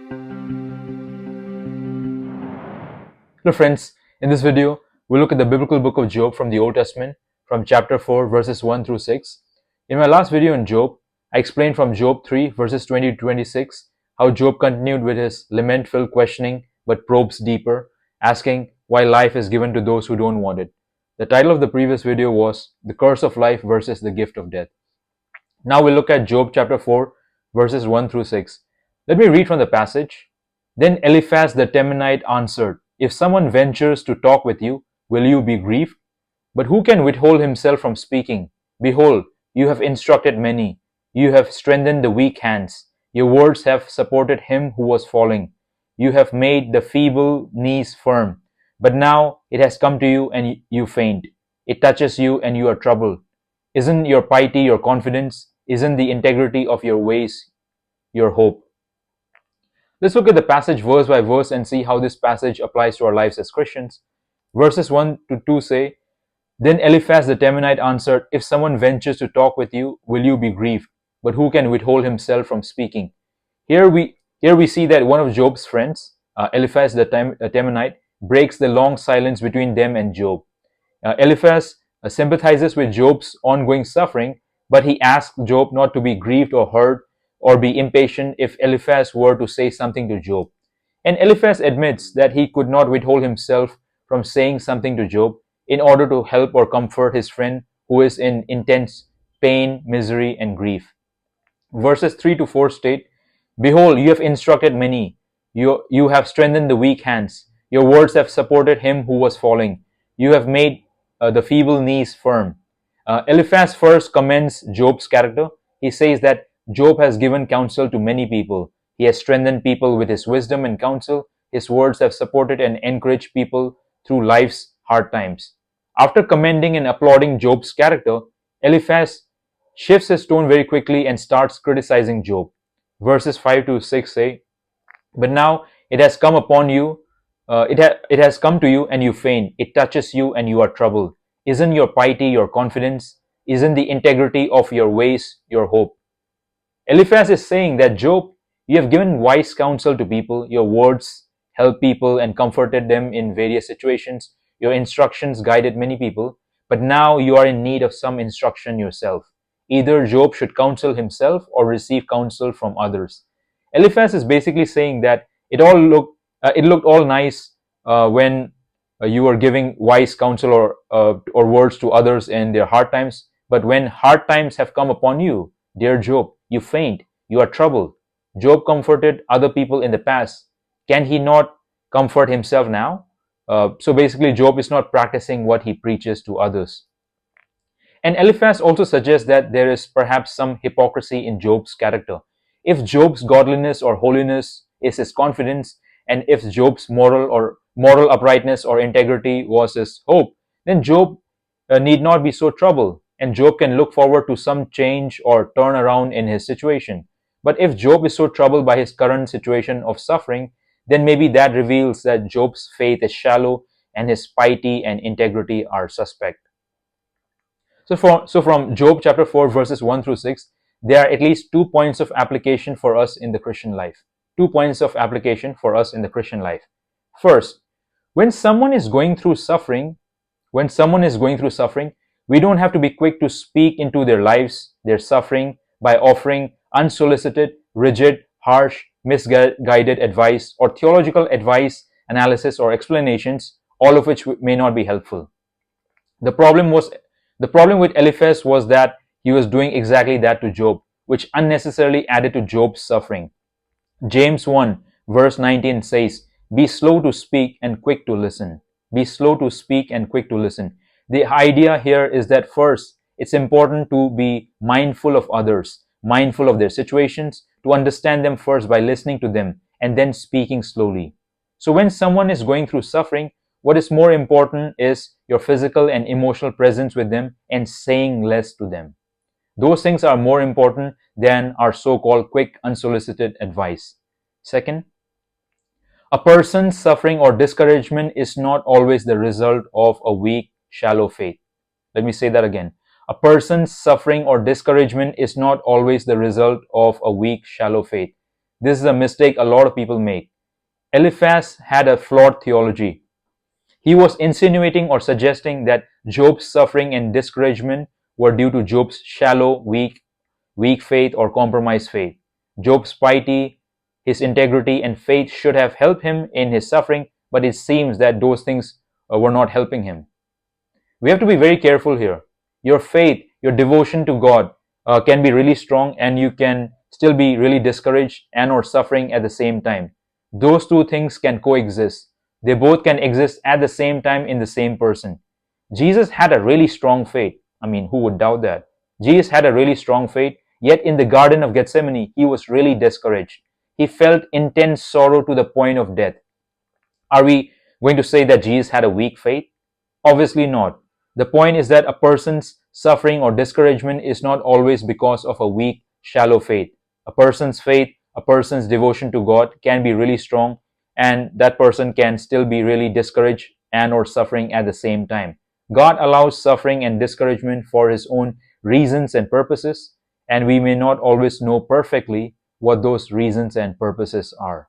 Hello friends, in this video, we'll look at the biblical book of Job from the Old Testament, from chapter 4 verses 1 through 6. In my last video on Job, I explained from Job 3 verses 20 to 26 how Job continued with his lament-filled questioning but probes deeper, asking why life is given to those who don't want it. The title of the previous video was The Curse of Life versus the Gift of Death. Now we'll look at Job chapter 4 verses 1 through 6. Let me read from the passage. Then Eliphaz the Temanite answered, if someone ventures to talk with you, will you be grieved? But who can withhold himself from speaking? Behold, you have instructed many. You have strengthened the weak hands. Your words have supported him who was falling. You have made the feeble knees firm. But now it has come to you and you faint. It touches you and you are troubled. Isn't your piety your confidence? Isn't the integrity of your ways your hope? Let's look at the passage verse by verse and see how this passage applies to our lives as Christians. Verses 1 to 2 say, Then Eliphaz the Temanite answered, if someone ventures to talk with you, will you be grieved? But who can withhold himself from speaking? Here we see that one of Job's friends, Eliphaz the Temanite, breaks the long silence between them and Job. Eliphaz sympathizes with Job's ongoing suffering, but he asks Job not to be grieved or hurt or be impatient if Eliphaz were to say something to Job. And Eliphaz admits that he could not withhold himself from saying something to Job in order to help or comfort his friend who is in intense pain, misery, and grief. Verses 3 to 4 state, Behold, you have instructed many. You have strengthened the weak hands. Your words have supported him who was falling. You have made the feeble knees firm. Eliphaz first commends Job's character. He says that Job has given counsel to many people. He has strengthened people with his wisdom and counsel. His words have supported and encouraged people through life's hard times. After commending and applauding Job's character, Eliphaz shifts his tone very quickly and starts criticizing Job. Verses 5 to 6 say, But now it has come upon you, it has come to you and you faint. It touches you and you are troubled. Isn't your piety your confidence? Isn't the integrity of your ways your hope? Eliphaz is saying that Job, you have given wise counsel to people. Your words helped people and comforted them in various situations. Your instructions guided many people. But now you are in need of some instruction yourself. Either Job should counsel himself or receive counsel from others. Eliphaz is basically saying that it looked all nice when you were giving wise counsel or words to others in their hard times. But when hard times have come upon you, dear Job, you faint, you are troubled. Job comforted other people in the past. Can he not comfort himself now? So basically, Job is not practicing what he preaches to others. And Eliphaz also suggests that there is perhaps some hypocrisy in Job's character. If Job's godliness or holiness is his confidence, and if Job's moral uprightness or integrity was his hope, then Job need not be so troubled, and Job can look forward to some change or turn around in his situation. But if Job is so troubled by his current situation of suffering, then maybe that reveals that Job's faith is shallow and his piety and integrity are suspect. So from Job chapter 4 verses 1 through 6, there are at least 2 points of application for us in the Christian life. 2 points of application for us in the Christian life. First, when someone is going through suffering, we don't have to be quick to speak into their lives, their suffering, by offering unsolicited, rigid, harsh, misguided advice or theological advice, analysis, or explanations, all of which may not be helpful. The problem with Eliphaz was that he was doing exactly that to Job, which unnecessarily added to Job's suffering. James 1 verse 19 says, Be slow to speak and quick to listen. Be slow to speak and quick to listen. The idea here is that first, it's important to be mindful of others, mindful of their situations, to understand them first by listening to them and then speaking slowly. So when someone is going through suffering, what is more important is your physical and emotional presence with them and saying less to them. Those things are more important than our so-called quick, unsolicited advice. Second, a person's suffering or discouragement is not always the result of a weak, shallow faith. Let me say that again. A person's suffering or discouragement is not always the result of a weak, shallow faith. This is a mistake a lot of people make. Eliphaz had a flawed theology. He was insinuating or suggesting that Job's suffering and discouragement were due to Job's shallow, weak faith or compromised faith. Job's piety, his integrity, and faith should have helped him in his suffering, but it seems that those things were not helping him. We have to be very careful here. Your faith, your devotion to God can be really strong, and you can still be really discouraged and or suffering at the same time. Those two things can coexist. They both can exist at the same time in the same person. Jesus had a really strong faith. I mean, who would doubt that? Jesus had a really strong faith, yet in the Garden of Gethsemane, he was really discouraged. He felt intense sorrow to the point of death. Are we going to say that Jesus had a weak faith? Obviously not. The point is that a person's suffering or discouragement is not always because of a weak, shallow faith. A person's faith, a person's devotion to God can be really strong, and that person can still be really discouraged and or suffering at the same time. God allows suffering and discouragement for his own reasons and purposes, and we may not always know perfectly what those reasons and purposes are.